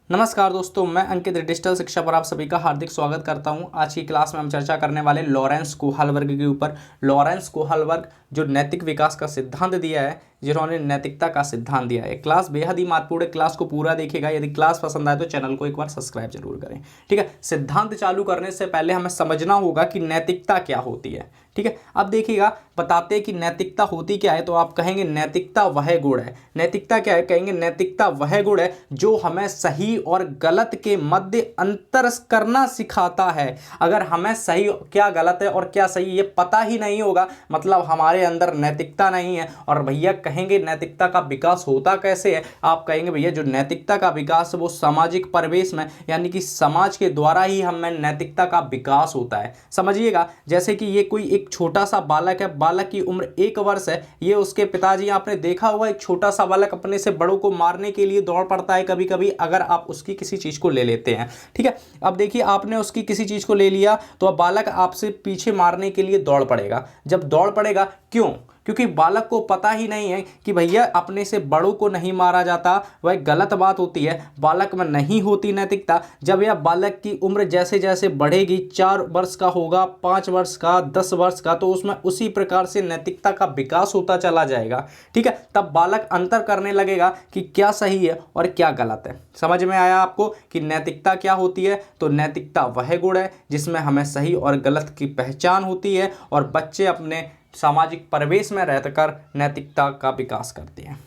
नमस्कार दोस्तों, मैं अंकित डिजिटल शिक्षा पर आप सभी का हार्दिक स्वागत करता हूं। आज की क्लास में हम चर्चा करने वाले लॉरेंस कोहल वर्ग के ऊपर। लॉरेंस कोहल वर्ग जो नैतिक विकास का सिद्धांत दिया है, जिन्होंने नैतिकता का सिद्धांत दिया है। क्लास बेहद ही महत्वपूर्ण है, क्लास को पूरा देखिएगा। यदि क्लास पसंद आए तो चैनल को एक बार सब्सक्राइब जरूर करें। ठीक है, सिद्धांत चालू करने से पहले हमें समझना होगा कि नैतिकता क्या होती है। ठीक है, अब देखिएगा, बताते हैं कि नैतिकता होती क्या है। तो आप कहेंगे नैतिकता वह गुण है। नैतिकता क्या है? कहेंगे नैतिकता वह गुण है जो हमें सही और गलत के मध्य अंतर करना सिखाता है। अगर हमें सही क्या गलत है और क्या सही ये पता ही नहीं होगा, मतलब हमारे अंदर नैतिकता नहीं है। और भैया कहेंगे नैतिकता का विकास होता कैसे है? आप कहेंगे भैया जो नैतिकता का विकास है वो सामाजिक परिवेश में, यानी कि समाज के द्वारा ही हमें नैतिकता का विकास होता है। समझिएगा, जैसे कि ये कोई एक छोटा सा बालक है, बालक की उम्र 1 वर्ष है। ये उसके पिताजी, आपने देखा होगा एक छोटा सा बालक अपने से बड़ों को मारने के लिए दौड़ पड़ता है कभी कभी, अगर आप उसकी किसी चीज को ले लेते हैं। ठीक है, अब देखिए आपने उसकी किसी चीज को ले लिया तो अब बालक आपसे पीछे मारने के लिए दौड़ पड़ेगा। जब दौड़ पड़ेगा, क्यों? क्योंकि बालक को पता ही नहीं है कि भैया अपने से बड़ों को नहीं मारा जाता, वह गलत बात होती है। बालक में नहीं होती नैतिकता। जब यह बालक की उम्र जैसे जैसे बढ़ेगी, 4 वर्ष का होगा, 5 वर्ष का, 10 वर्ष का, तो उसमें उसी प्रकार से नैतिकता का विकास होता चला जाएगा। ठीक है, तब बालक अंतर करने लगेगा कि क्या सही है और क्या गलत है। समझ में आया आपको कि नैतिकता क्या होती है? तो नैतिकता वह गुण है जिसमें हमें सही और गलत की पहचान होती है और बच्चे अपने सामाजिक परिवेश में रहकर नैतिकता का विकास करते हैं।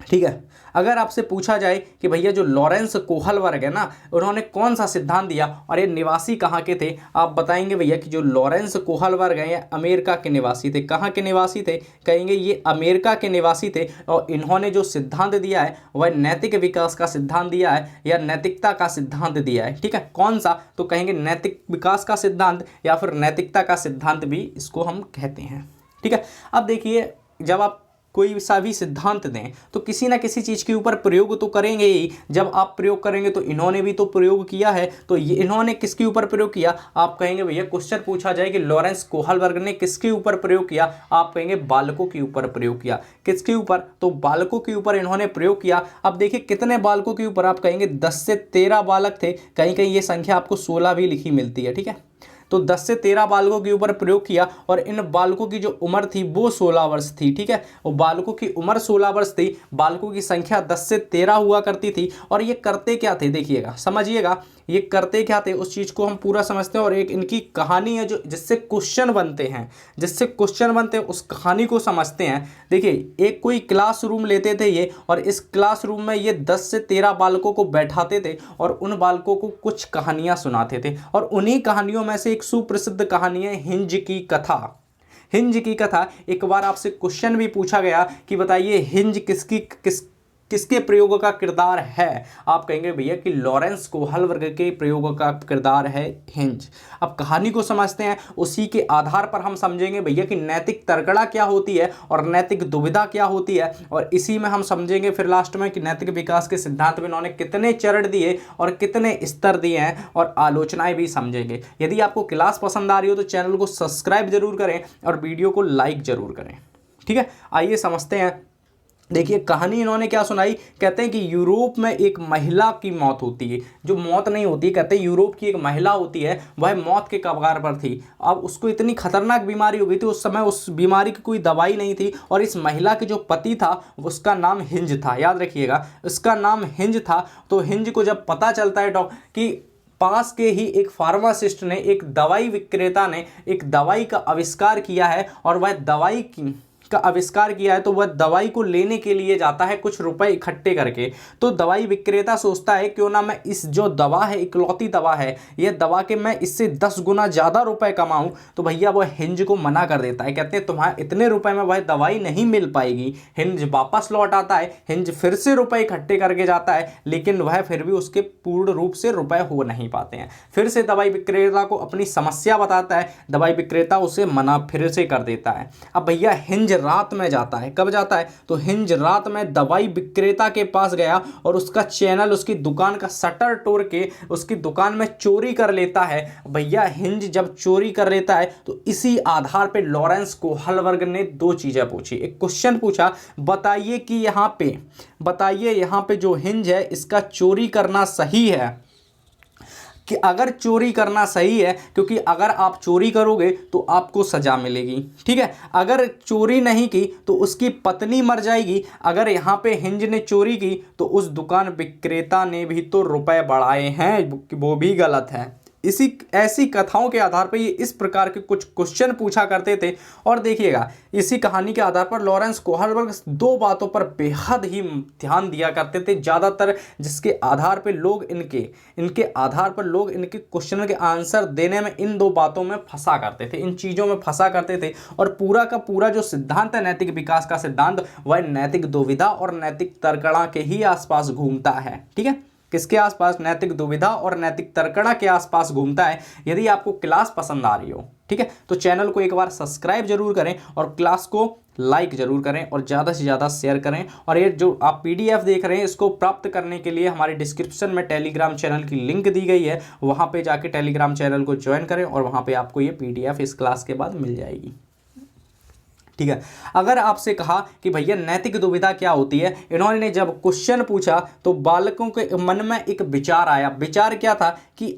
ठीक है, अगर आपसे पूछा जाए कि भैया जो लॉरेंस कोहल वर्ग है ना, उन्होंने कौन सा सिद्धांत दिया और ये निवासी कहाँ के थे, आप बताएंगे भैया कि जो लॉरेंस कोहल वर्ग है ये अमेरिका के निवासी थे। कहाँ के निवासी थे? कहेंगे ये अमेरिका के निवासी थे। और इन्होंने जो सिद्धांत दिया है वह नैतिक विकास का सिद्धांत दिया है या नैतिकता का सिद्धांत दिया है। ठीक है, कौन सा? तो कहेंगे नैतिक विकास का सिद्धांत या फिर नैतिकता का सिद्धांत भी इसको हम कहते हैं। ठीक है, अब देखिए, जब आप कोई सा भी सिद्धांत दें तो किसी ना किसी चीज़ के ऊपर प्रयोग तो करेंगे ही। जब आप प्रयोग करेंगे तो इन्होंने भी तो प्रयोग किया है, तो ये इन्होंने किसके ऊपर प्रयोग किया? आप कहेंगे भैया क्वेश्चन पूछा जाए कि लॉरेंस कोहल वर्ग ने किसके ऊपर प्रयोग किया, आप कहेंगे बालकों के ऊपर प्रयोग किया। किसके ऊपर? तो बालकों के ऊपर इन्होंने प्रयोग किया। अब देखिए कितने बालकों के ऊपर, आप कहेंगे 10 से 13 बालक थे। कहीं कहीं ये संख्या आपको 16 भी लिखी मिलती है। ठीक है, तो 10 से 13 बालकों के ऊपर प्रयोग किया और इन बालकों की जो उम्र थी वो 16 वर्ष थी। ठीक है, और बालकों की उम्र 16 वर्ष थी, बालकों की संख्या 10 से 13 हुआ करती थी। और ये करते क्या थे? देखिएगा, समझिएगा, ये करते क्या थे उस चीज़ को हम पूरा समझते हैं। और एक इनकी कहानी है जो जिससे क्वेश्चन बनते हैं, उस कहानी को समझते हैं। देखिए, एक कोई क्लासरूम लेते थे ये, और इस क्लासरूम में ये 10 से 13 बालकों को बैठाते थे और उन बालकों को कुछ कहानियां सुनाते थे। और उन्हीं कहानियों में से एक सुप्रसिद्ध कहानी है हिंज की कथा। हिंज की कथा, एक बार आपसे क्वेश्चन भी पूछा गया कि बताइए हिंज किसके प्रयोग का किरदार है? आप कहेंगे भैया कि लॉरेंस कोहल वर्ग के प्रयोग का किरदार है हिंज। अब कहानी को समझते हैं, उसी के आधार पर हम समझेंगे भैया कि नैतिक तर्कड़ा क्या होती है और नैतिक दुविधा क्या होती है। और इसी में हम समझेंगे फिर लास्ट में कि नैतिक विकास के सिद्धांत में इन्होंने कितने चरण दिए और कितने स्तर दिए हैं, और आलोचनाएं भी समझेंगे। यदि आपको क्लास पसंद आ रही हो तो चैनल को सब्सक्राइब जरूर करें और वीडियो को लाइक जरूर करें। ठीक है, आइए समझते हैं। देखिए कहानी इन्होंने क्या सुनाई। कहते हैं कि यूरोप में एक महिला की मौत होती है, जो मौत नहीं होती, कहते हैं यूरोप की एक महिला होती है, वह मौत के कगार पर थी। अब उसको इतनी खतरनाक बीमारी हो गई थी, उस समय उस बीमारी की कोई दवाई नहीं थी। और इस महिला के जो पति था उसका नाम हिंज था, याद रखिएगा, उसका नाम हिंज था। तो हिंज को जब पता चलता है कि पास के ही एक फार्मासिस्ट ने, एक दवाई विक्रेता ने एक दवाई का आविष्कार किया है, और वह दवाई का आविष्कार किया है, तो वह दवाई को लेने के लिए जाता है कुछ रुपए इकट्ठे करके। तो दवाई विक्रेता सोचता है क्यों ना मैं इस जो दवा है, इकलौती दवा है, यह दवा के मैं इससे 10 गुना ज़्यादा रुपए कमाऊं। तो भैया वह हिंज को मना कर देता है, कहते हैं तुम्हारे इतने रुपए में वह दवाई नहीं मिल पाएगी। हिंज वापस लौट आता है, हिंज फिर से रुपए इकट्ठे करके जाता है, लेकिन वह फिर भी उसके पूर्ण रूप से रुपए हो नहीं पाते हैं। फिर से दवाई विक्रेता को अपनी समस्या बताता है, दवाई विक्रेता उसे मना फिर से कर देता है। अब भैया हिंज रात में जाता है। कब जाता है? तो हिंज रात में दवाई विक्रेता के पास गया और उसका चैनल, उसकी दुकान का शटर तोड़ के उसकी दुकान में चोरी कर लेता है। भैया हिंज जब चोरी कर लेता है तो इसी आधार पे लॉरेंस कोहलबर्ग ने दो चीजें पूछी। एक क्वेश्चन पूछा, बताइए कि यहाँ पे जो हिंज है इसका चोरी करना सही है कि अगर चोरी करना सही है, क्योंकि अगर आप चोरी करोगे तो आपको सजा मिलेगी, ठीक है। अगर चोरी नहीं की तो उसकी पत्नी मर जाएगी। अगर यहाँ पे हिंज ने चोरी की तो उस दुकान विक्रेता ने भी तो रुपए बढ़ाए हैं, वो भी गलत है। इसी ऐसी कथाओं के आधार पर ये इस प्रकार के कुछ क्वेश्चन पूछा करते थे। और देखिएगा, इसी कहानी के आधार पर लॉरेंस कोहलबर्ग दो बातों पर बेहद ही ध्यान दिया करते थे ज़्यादातर, जिसके आधार पर लोग इनके क्वेश्चन के आंसर देने में इन दो बातों में फंसा करते थे, इन चीज़ों में फंसा करते थे। और पूरा का पूरा जो सिद्धांत है नैतिक विकास का सिद्धांत, वह नैतिक दुविधा और नैतिक तर्कणा के ही आसपास घूमता है, ठीक है। किसके आसपास? नैतिक दुविधा और नैतिक तर्कणा के आसपास घूमता है। यदि आपको क्लास पसंद आ रही हो, ठीक है, तो चैनल को एक बार सब्सक्राइब जरूर करें और क्लास को लाइक जरूर करें और ज़्यादा से ज़्यादा शेयर करें। और ये जो आप पीडीएफ देख रहे हैं, इसको प्राप्त करने के लिए हमारे डिस्क्रिप्शन में टेलीग्राम चैनल की लिंक दी गई है, वहाँ पे जाके टेलीग्राम चैनल को ज्वाइन करें और वहाँ पे आपको ये पीडीएफ इस क्लास के बाद मिल जाएगी, ठीक है। अगर आपसे कहा कि भैया नैतिक दुविधा क्या होती है, इन्होंने जब क्वेश्चन पूछा तो बालकों के मन में एक विचार आया। विचार क्या था कि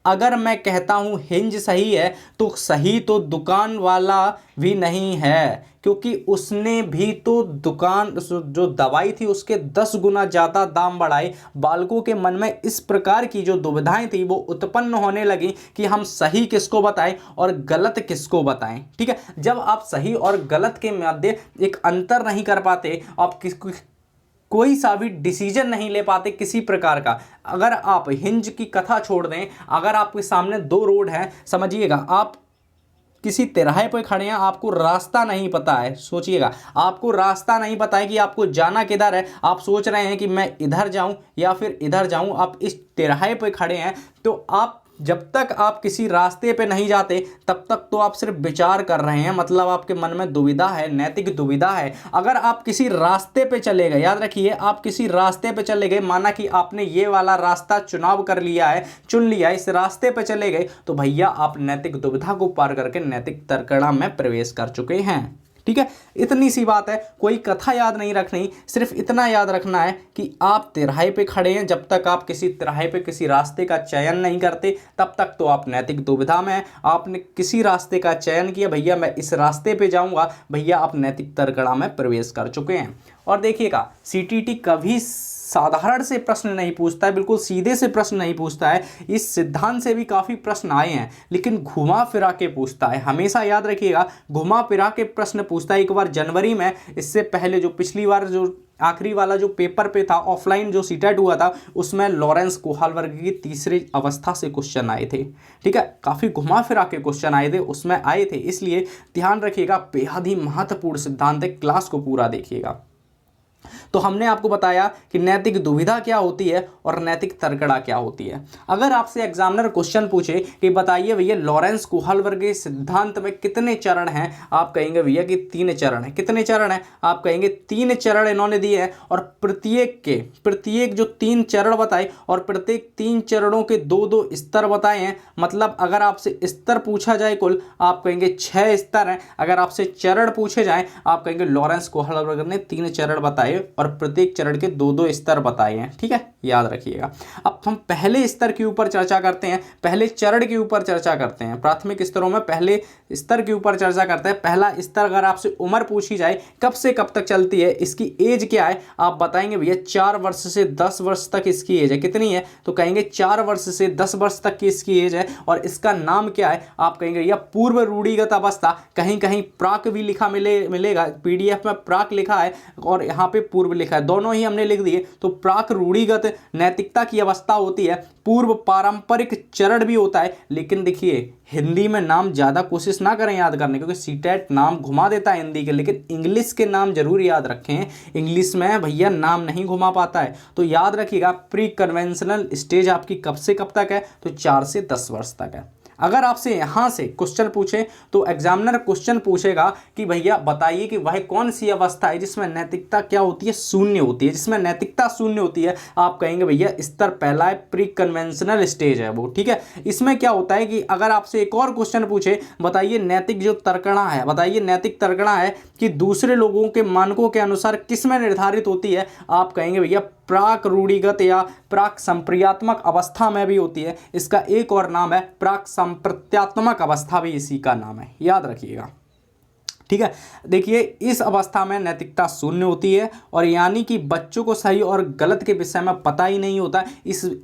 अगर मैं कहता हूं हिंज सही है तो सही तो दुकान वाला भी नहीं है, क्योंकि उसने भी तो दुकान जो दवाई थी उसके 10 गुना ज़्यादा दाम बढ़ाए। बालकों के मन में इस प्रकार की जो दुविधाएं थी वो उत्पन्न होने लगी कि हम सही किसको बताएं और गलत किसको बताएं, ठीक है। जब आप सही और गलत के मध्य एक अंतर नहीं कर पाते, आप कोई सा भी डिसीजन नहीं ले पाते किसी प्रकार का। अगर आप हिंज की कथा छोड़ दें, अगर आपके सामने दो रोड हैं, समझिएगा आप किसी तिराहे पर खड़े हैं, आपको रास्ता नहीं पता है, सोचिएगा आपको रास्ता नहीं पता है कि आपको जाना किधर है, आप सोच रहे हैं कि मैं इधर जाऊं या फिर इधर जाऊं, आप इस तिराहे पर खड़े हैं, तो आप जब तक आप किसी रास्ते पे नहीं जाते तब तक तो आप सिर्फ विचार कर रहे हैं, मतलब आपके मन में दुविधा है, नैतिक दुविधा है। अगर आप किसी रास्ते पे चले गए, याद रखिए, आप किसी रास्ते पे चले गए, माना कि आपने ये वाला रास्ता चुनाव कर लिया है, चुन लिया, इस रास्ते पे चले गए, तो भैया आप नैतिक दुविधा को पार करके नैतिक तर्कणा में प्रवेश कर चुके हैं, ठीक है। इतनी सी बात है, कोई कथा याद नहीं रखनी, सिर्फ इतना याद रखना है कि आप तिराहे पे खड़े हैं। जब तक आप किसी तिराहे पे किसी रास्ते का चयन नहीं करते तब तक तो आप नैतिक दुविधा में हैं। आपने किसी रास्ते का चयन किया, भैया मैं इस रास्ते पे जाऊंगा, भैया आप नैतिक तर्कणा में प्रवेश कर चुके हैं। और देखिएगा, सीटीटी कभी साधारण से प्रश्न नहीं पूछता है, बिल्कुल सीधे से प्रश्न नहीं पूछता है। इस सिद्धांत से भी काफ़ी प्रश्न आए हैं, लेकिन घुमा फिरा के पूछता है, हमेशा याद रखिएगा, घुमा फिरा के प्रश्न पूछता है। एक बार जनवरी में, इससे पहले जो पिछली बार जो आखिरी वाला जो पेपर पे था, ऑफलाइन जो सीटेट हुआ था, उसमें लॉरेंस कोहलबर्ग की तीसरी अवस्था से क्वेश्चन आए थे, ठीक है। काफ़ी घुमा फिरा के क्वेश्चन आए थे, उसमें आए थे, इसलिए ध्यान रखिएगा, बेहद ही महत्वपूर्ण सिद्धांत है, क्लास को पूरा देखिएगा। तो हमने आपको बताया कि नैतिक दुविधा क्या होती है और नैतिक तर्कणा क्या होती है। अगर आपसे एग्जामिनर क्वेश्चन पूछे कि बताइए भैया लॉरेंस कोहलबर्ग के सिद्धांत में कितने चरण हैं, आप कहेंगे भैया कि 3 चरण हैं। कितने चरण हैं? आप कहेंगे 3 चरण इन्होंने दिए हैं, और प्रत्येक जो 3 चरण बताए और प्रत्येक 3 चरणों के 2-2 स्तर बताए हैं। मतलब अगर आपसे स्तर पूछा जाए कुल, आप कहेंगे 6 स्तर हैं। अगर आपसे चरण पूछे जाएं, आप कहेंगे लॉरेंस कोहलबर्ग ने 3 चरण बताए और प्रत्येक चरण के 2-2 स्तर बताए हैं, ठीक है, याद रखिएगा। अब हम पहले स्तर के ऊपर चर्चा करते हैं, पहले चरण के ऊपर चर्चा करते हैं। प्राथमिक स्तरों में पहले स्तर के ऊपर चर्चा करते हैं। पहला स्तर, अगर आपसे उम्र पूछी जाए कब से कब तक चलती है, इसकी एज क्या है, आप बताएंगे भैया 4 वर्ष से 10 वर्ष तक इसकी एज है। कितनी है? तो कहेंगे 4 वर्ष से 10 वर्ष तक की इसकी एज है। और इसका नाम क्या है? आप कहेंगे भैया पूर्व रूढ़िगत अवस्था। कहीं कहीं प्राक भी लिखा मिलेगा, पीडीएफ में प्राक लिखा है और यहाँ पे पूर्व लिखा है, दोनों ही हमने लिख दिए। तो प्राक रूढ़िगत नैतिकता की अवस्था होती है, पूर्व पारंपरिक चरण भी होता है। लेकिन देखिए, हिंदी में नाम ज़्यादा कोशिश ना करें याद करने, क्योंकि सीटेट नाम घुमा देता है हिंदी के, लेकिन इंग्लिश के नाम जरूर याद रखें। इंग्लिश में भैया नाम नहीं घुमा पाता है। तो याद रखिएगा, प्री कन्वेंशनल स्टेज आपकी कब से कब तक है? तो 4 से 10 वर्ष तक है। अगर आपसे यहाँ से क्वेश्चन पूछे तो एग्जामिनर क्वेश्चन पूछेगा कि भैया बताइए कि वह कौन सी अवस्था है जिसमें नैतिकता क्या होती है, शून्य होती है। जिसमें नैतिकता शून्य होती है आप कहेंगे भैया स्तर पहला है, प्री कन्वेंशनल स्टेज है वो, ठीक है। इसमें क्या होता है कि अगर आपसे एक और क्वेश्चन पूछे बताइए नैतिक जो तर्कणा है, बताइए नैतिक तर्कणा है कि दूसरे लोगों के मानकों के अनुसार किसमें निर्धारित होती है, आप कहेंगे भैया प्राक रूढ़िगत या प्राक संप्रत्यात्मक अवस्था में भी होती है। इसका एक और नाम है प्राक संप्रत्यात्मक अवस्था, भी इसी का नाम है, याद रखिएगा, ठीक है। देखिए इस अवस्था में नैतिकता शून्य होती है और यानी कि बच्चों को सही और गलत के विषय में पता ही नहीं होता।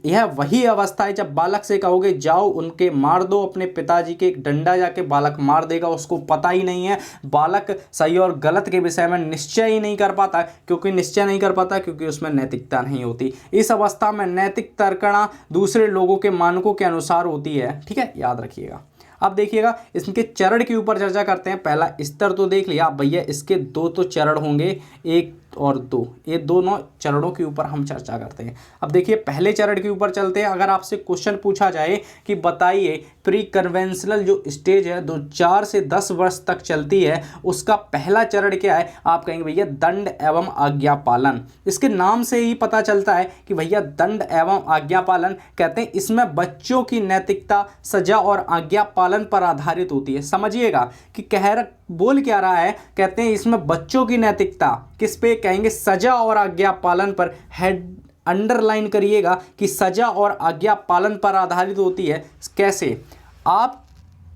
यह वही अवस्था है जब बालक से कहोगे जाओ उनके मार दो अपने पिताजी के, एक डंडा जाके बालक मार देगा, उसको पता ही नहीं है, बालक सही और गलत के विषय में निश्चय ही नहीं कर पाता। क्योंकि उसमें नैतिकता नहीं होती। इस अवस्था में नैतिक तर्कणा दूसरे लोगों के मानकों के अनुसार होती है, ठीक है, याद रखिएगा। अब देखिएगा इसके चरण के ऊपर चर्चा करते हैं। पहला स्तर तो देख लिया भैया, इसके दो तो चरण होंगे, एक और दो, ये दोनों चरणों के ऊपर हम चर्चा करते हैं। अब देखिए पहले चरण के ऊपर चलते हैं। अगर आपसे क्वेश्चन पूछा जाए कि बताइए प्री कन्वेंशनल जो स्टेज है 4 से 10 वर्ष तक चलती है, उसका पहला चरण क्या है, आप कहेंगे भैया दंड एवं आज्ञा पालन। इसके नाम से ही पता चलता है कि भैया दंड एवं आज्ञा पालन, कहते हैं इसमें बच्चों की नैतिकता सजा और आज्ञा पालन पर आधारित होती है। समझिएगा कि बोल क्या रहा है, कहते हैं इसमें बच्चों की नैतिकता किस पे, कहेंगे सजा और आज्ञा पालन पर। हेड अंडरलाइन करिएगा कि सजा और आज्ञा पालन पर आधारित होती है। कैसे, आप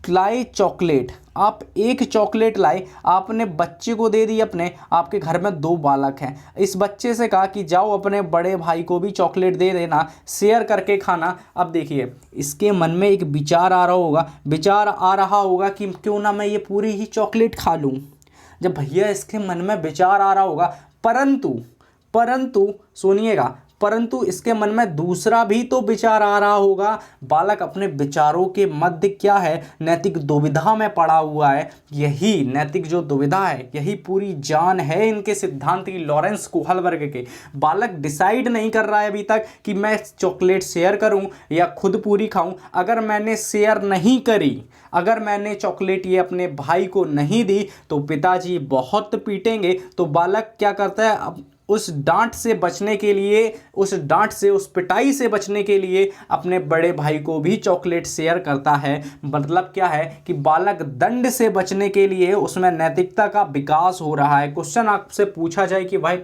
लाए चॉकलेट, आप एक चॉकलेट लाए, आपने बच्चे को दे दी अपने, आपके घर में 2 बालक हैं, इस बच्चे से कहा कि जाओ अपने बड़े भाई को भी चॉकलेट दे देना, शेयर करके खाना। अब देखिए इसके मन में एक विचार आ रहा होगा कि क्यों ना मैं ये पूरी ही चॉकलेट खा लूँ। जब भैया इसके मन में विचार आ रहा होगा, परंतु सुनिएगा, परंतु इसके मन में दूसरा भी तो विचार आ रहा होगा। बालक अपने विचारों के मध्य क्या है, नैतिक दुविधा में पड़ा हुआ है। यही नैतिक जो दुविधा है, यही पूरी जान है इनके सिद्धांत की, लॉरेंस कोहलबर्ग के। बालक डिसाइड नहीं कर रहा है अभी तक कि मैं चॉकलेट शेयर करूं या खुद पूरी खाऊं। अगर मैंने शेयर नहीं करी, अगर मैंने चॉकलेट ये अपने भाई को नहीं दी तो पिताजी बहुत पीटेंगे। तो बालक क्या करता है, अब उस डांट से बचने के लिए, उस पिटाई से बचने के लिए अपने बड़े भाई को भी चॉकलेट शेयर करता है। मतलब क्या है कि बालक दंड से बचने के लिए उसमें नैतिकता का विकास हो रहा है। क्वेश्चन आपसे पूछा जाए कि भाई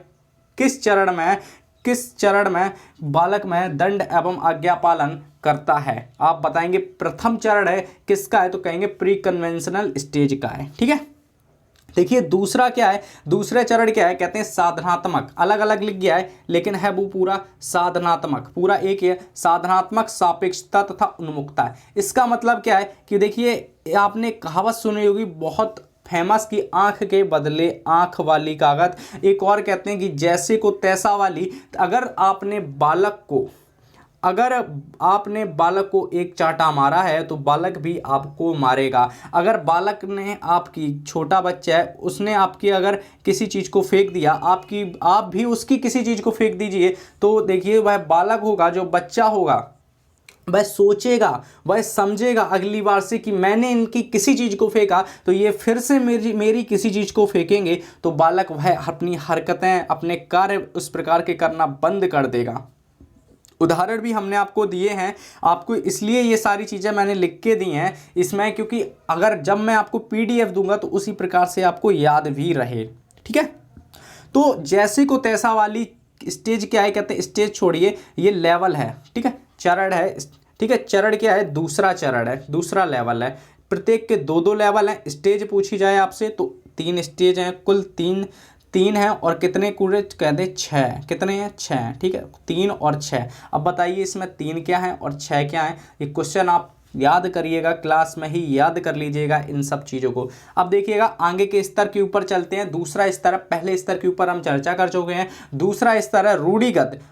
किस चरण में बालक में दंड एवं आज्ञा पालन करता है, आप बताएंगे प्रथम चरण है, किसका है, तो कहेंगे प्री कन्वेंशनल स्टेज का है, ठीक है। देखिए दूसरा क्या है, दूसरा चरण क्या है, कहते हैं साधनात्मक, अलग अलग लिख गया है लेकिन है वो पूरा साधनात्मक, पूरा एक है, साधनात्मक सापेक्षता तथा उन्मुखता। इसका मतलब क्या है कि देखिए आपने कहावत सुनी होगी बहुत फेमस की आंख के बदले आंख वाली कागज, एक और कहते हैं कि जैसे को तैसा वाली। अगर आपने बालक को एक चाटा मारा है तो बालक भी आपको मारेगा। अगर बालक ने आपकी, छोटा बच्चा है, उसने आपकी अगर किसी चीज़ को फेंक दिया, आप भी उसकी किसी चीज़ को फेंक दीजिए, तो देखिए वह बालक होगा, जो बच्चा होगा, वह सोचेगा, वह समझेगा अगली बार से कि मैंने इनकी किसी चीज़ को फेंका तो ये फिर से मेरी किसी चीज़ को फेंकेंगे। तो बालक वह अपनी हरकतें, अपने कार्य उस प्रकार के करना बंद कर देगा। उदाहरण भी हमने आपको दिए हैं, आपको इसलिए ये सारी चीज़ें मैंने लिख के दी हैं इसमें, क्योंकि अगर जब मैं आपको PDF दूंगा तो उसी प्रकार से आपको याद भी रहे, ठीक है। तो जैसे को तैसा वाली स्टेज क्या है, कहते हैं स्टेज छोड़िए, ये लेवल है, ठीक है, चरण है, ठीक है। चरण क्या है, दूसरा चरण है, दूसरा लेवल है। प्रत्येक के 2-2 लेवल हैं। स्टेज पूछी जाए आपसे तो 3 स्टेज हैं, कुल तीन है, और कितने पूरे कहते हैं 6, कितने हैं 6, ठीक है, 3 और 6। अब बताइए इसमें 3 क्या है और 6 क्या है, ये क्वेश्चन आप याद करिएगा, क्लास में ही याद कर लीजिएगा इन सब चीज़ों को। अब देखिएगा आगे के स्तर के ऊपर चलते हैं। दूसरा स्तर, पहले स्तर के ऊपर हम चर्चा कर चुके हैं। दूसरा स्तर है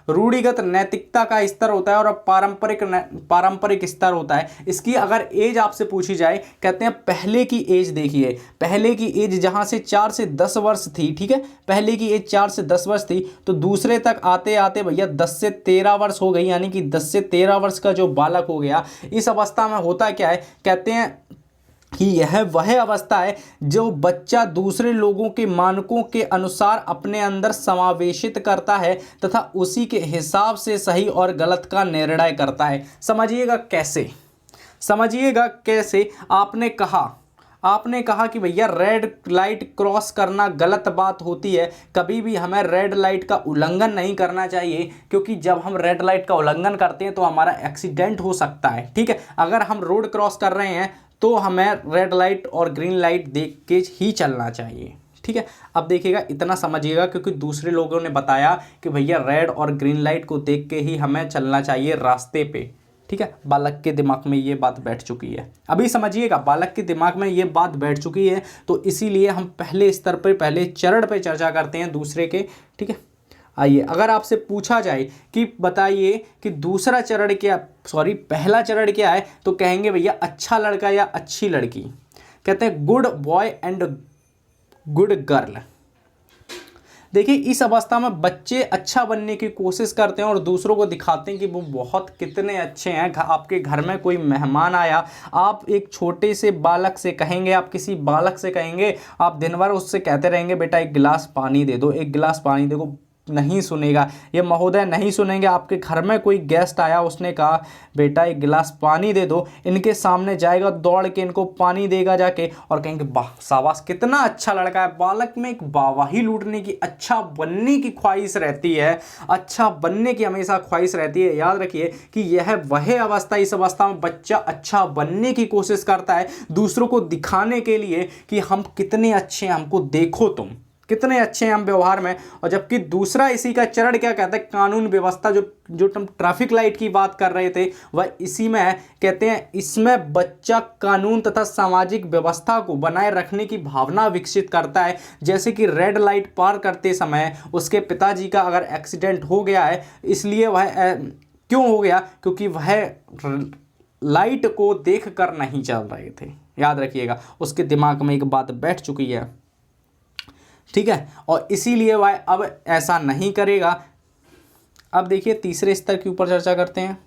रूढ़िगत नैतिकता का स्तर होता है और पारंपरिक स्तर होता है। इसकी अगर एज आपसे पूछी जाए, कहते हैं पहले की एज देखिए, पहले की एज जहाँ से 4 से 10 वर्ष थी, ठीक है, पहले की एज 4 से 10 वर्ष थी, तो दूसरे तक आते आते भैया 10 से 13 वर्ष हो गई, यानी कि 10 से 13 वर्ष का जो बालक हो गया, इस अवस्था में में होता क्या है, कहते हैं कि यह वह अवस्था है जो बच्चा दूसरे लोगों के मानकों के अनुसार अपने अंदर समावेशित करता है तथा उसी के हिसाब से सही और गलत का निर्णय करता है। समझिएगा कैसे, समझिएगा कैसे। आपने कहा कि भैया रेड लाइट क्रॉस करना गलत बात होती है, कभी भी हमें रेड लाइट का उल्लंघन नहीं करना चाहिए, क्योंकि जब हम रेड लाइट का उल्लंघन करते हैं तो हमारा एक्सीडेंट हो सकता है। ठीक है, अगर हम रोड क्रॉस कर रहे हैं तो हमें रेड लाइट और ग्रीन लाइट देख के ही चलना चाहिए। ठीक है, अब देखिएगा, इतना समझिएगा, क्योंकि दूसरे लोगों ने बताया कि भैया रेड और ग्रीन लाइट को देख के ही हमें चलना चाहिए रास्ते पे। ठीक है, बालक के दिमाग में ये बात बैठ चुकी है। अभी समझिएगा, बालक के दिमाग में ये बात बैठ चुकी है, तो इसीलिए हम पहले स्तर पर, पहले चरण पे चर्चा करते हैं दूसरे के। ठीक है, आइए, अगर आपसे पूछा जाए कि बताइए कि दूसरा चरण क्या, सॉरी पहला चरण क्या है, तो कहेंगे भैया अच्छा लड़का या अच्छी लड़की। कहते हैं good boy and good girl. देखिए, इस अवस्था में बच्चे अच्छा बनने की कोशिश करते हैं और दूसरों को दिखाते हैं कि वो बहुत कितने अच्छे हैं। आपके घर में कोई मेहमान आया, आप एक छोटे से बालक से कहेंगे, आप किसी बालक से कहेंगे, आप दिन भर उससे कहते रहेंगे बेटा एक गिलास पानी दे दो, एक गिलास पानी दे दो, नहीं सुनेगा, ये महोदय नहीं सुनेंगे। आपके घर में कोई गेस्ट आया, उसने कहा बेटा एक गिलास पानी दे दो, इनके सामने जाएगा, दौड़ के इनको पानी देगा जाके, और कहेंगे वाह शाबाश कितना अच्छा लड़का है। बालक में एक वाहवाही लूटने की, अच्छा बनने की ख्वाहिश रहती है, अच्छा बनने की हमेशा ख्वाहिश रहती है। याद रखिए कि यह वह अवस्था, इस अवस्था में बच्चा अच्छा बनने की कोशिश करता है, दूसरों को दिखाने के लिए कि हम कितने अच्छे हैं, हमको देखो तुम कितने अच्छे हैं हम व्यवहार में। और जबकि दूसरा इसी का चरण क्या कहता है, कानून व्यवस्था, जो तुम ट्रैफिक लाइट की बात कर रहे थे, वह इसी में है। कहते हैं इसमें बच्चा कानून तथा सामाजिक व्यवस्था को बनाए रखने की भावना विकसित करता है। जैसे कि रेड लाइट पार करते समय उसके पिताजी का अगर एक्सीडेंट हो गया है, इसलिए वह क्यों हो गया, क्योंकि वह लाइट को देख कर नहीं चल रहे थे। याद रखिएगा, उसके दिमाग में एक बात बैठ चुकी है। ठीक है, और इसीलिए वह अब ऐसा नहीं करेगा। अब देखिए तीसरे स्तर के ऊपर चर्चा करते हैं।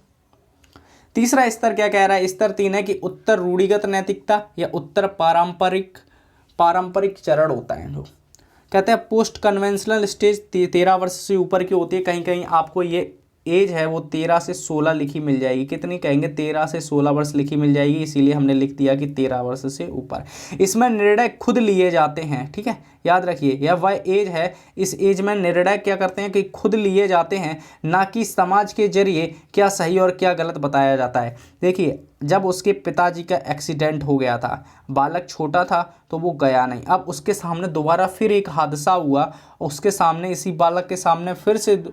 तीसरा स्तर क्या कह रहा है, स्तर 3 है कि उत्तर रूढ़िगत नैतिकता या उत्तर पारंपरिक चरण होता है। जो कहते हैं पोस्ट कन्वेंशनल स्टेज 13 वर्ष से ऊपर की होती है। कहीं कहीं आपको ये एज है वो 13 से 16 लिखी मिल जाएगी, कितनी कहेंगे 13 से 16 वर्ष लिखी मिल जाएगी, इसीलिए हमने लिख दिया कि 13 वर्ष से ऊपर। इसमें निर्णय खुद लिए जाते हैं। ठीक है, याद रखिए यह वह एज है, इस एज में निर्णय क्या करते हैं कि खुद लिए जाते हैं, ना कि समाज के जरिए क्या सही और क्या गलत बताया जाता है। देखिए, जब उसके पिताजी का एक्सीडेंट हो गया था, बालक छोटा था तो वो गया नहीं। अब उसके सामने दोबारा फिर एक हादसा हुआ, उसके सामने, इसी बालक के सामने फिर से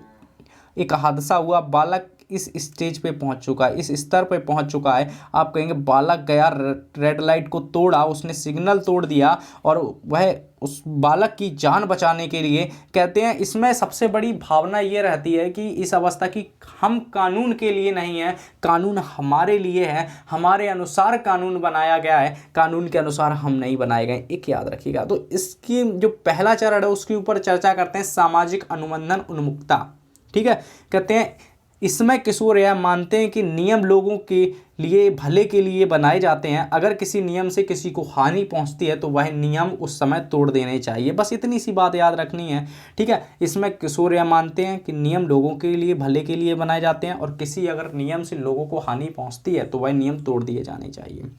एक हादसा हुआ, बालक इस स्टेज पे पहुंच चुका है, इस स्तर पे पहुंच चुका है। आप कहेंगे बालक गया, रेड लाइट को तोड़ा, उसने सिग्नल तोड़ दिया और वह उस बालक की जान बचाने के लिए, कहते हैं इसमें सबसे बड़ी भावना ये रहती है कि इस अवस्था की हम कानून के लिए नहीं है, कानून हमारे लिए है, हमारे अनुसार कानून बनाया गया है, कानून के अनुसार हम नहीं बनाए गए। एक याद रखिएगा। तो इसकी जो पहला चरण है उसके ऊपर चर्चा करते हैं, सामाजिक अनुबंधन उन्मुखता। ठीक है, कहते हैं इसमें किशोर यह मानते हैं कि नियम लोगों के लिए भले के लिए बनाए जाते हैं, अगर किसी नियम से किसी को हानि पहुंचती है तो वह नियम उस समय तोड़ देने चाहिए। बस इतनी सी बात याद रखनी है। ठीक है, इसमें किशोर यह मानते हैं कि नियम लोगों के लिए भले के लिए बनाए जाते हैं और किसी अगर नियम से लोगों को हानि पहुंचती है तो वह नियम तोड़ दिए जाने चाहिए।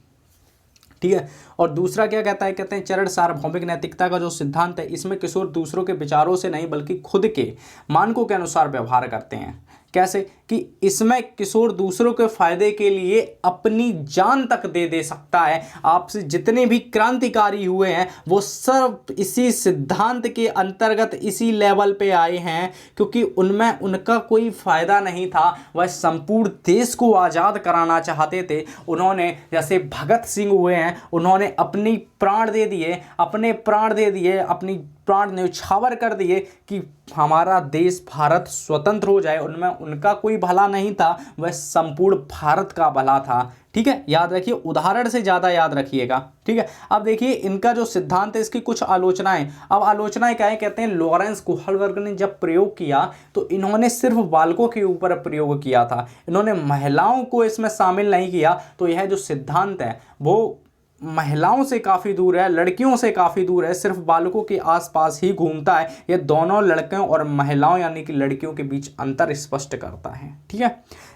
ठीक है, और दूसरा क्या कहता है, कहते हैं चरण सार्वभौमिक नैतिकता का जो सिद्धांत है, इसमें किशोर दूसरों के विचारों से नहीं बल्कि खुद के मानकों के अनुसार व्यवहार करते हैं। कैसे कि इसमें किशोर दूसरों के फायदे के लिए अपनी जान तक दे सकता है। आपसे जितने भी क्रांतिकारी हुए हैं वो सब इसी सिद्धांत के अंतर्गत इसी लेवल पे आए हैं, क्योंकि उनमें उनका कोई फायदा नहीं था, वह संपूर्ण देश को आज़ाद कराना चाहते थे। उन्होंने, जैसे भगत सिंह हुए हैं, उन्होंने अपनी प्राण दे दिए, अपने प्राण दे दिए, अपनी प्राण न्यौछावर कर दिए कि हमारा देश भारत स्वतंत्र हो जाए। उनमें उनका कोई भला नहीं था, वह संपूर्ण भारत का भला था। ठीक है, याद रखिए, उदाहरण से ज़्यादा याद रखिएगा। ठीक है, अब देखिए इनका जो सिद्धांत है इसकी कुछ आलोचनाएं। अब आलोचनाएं क्या है, कहते हैं लॉरेंस कोहलबर्ग ने जब प्रयोग किया तो इन्होंने सिर्फ बालकों के ऊपर प्रयोग किया था, इन्होंने महिलाओं को इसमें शामिल नहीं किया। तो यह जो सिद्धांत है वो महिलाओं से काफ़ी दूर है, लड़कियों से काफ़ी दूर है, सिर्फ बालकों के आसपास ही घूमता है। यह दोनों लड़कियों और महिलाओं यानी कि लड़कियों के बीच अंतर स्पष्ट करता है। ठीक है,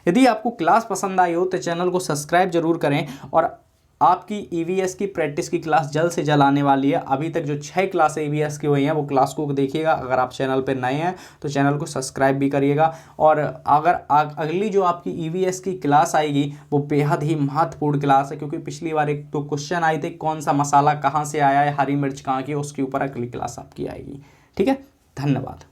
यदि आपको क्लास पसंद आई हो तो चैनल को सब्सक्राइब जरूर करें। और आपकी ईवीएस की प्रैक्टिस की क्लास जल्द से जल्द आने वाली है। अभी तक जो 6 क्लास ईवीएस की हुई हैं वो क्लास को देखिएगा। अगर आप चैनल पर नए हैं तो चैनल को सब्सक्राइब भी करिएगा। और अगर अगली जो आपकी ईवीएस की क्लास आएगी वो बेहद ही महत्वपूर्ण क्लास है, क्योंकि पिछली बार एक तो क्वेश्चन आए थे कौन सा मसाला कहाँ से आया है, हरी मिर्च कहाँ की, उसके ऊपर अगली क्लास आपकी आएगी। ठीक है, धन्यवाद।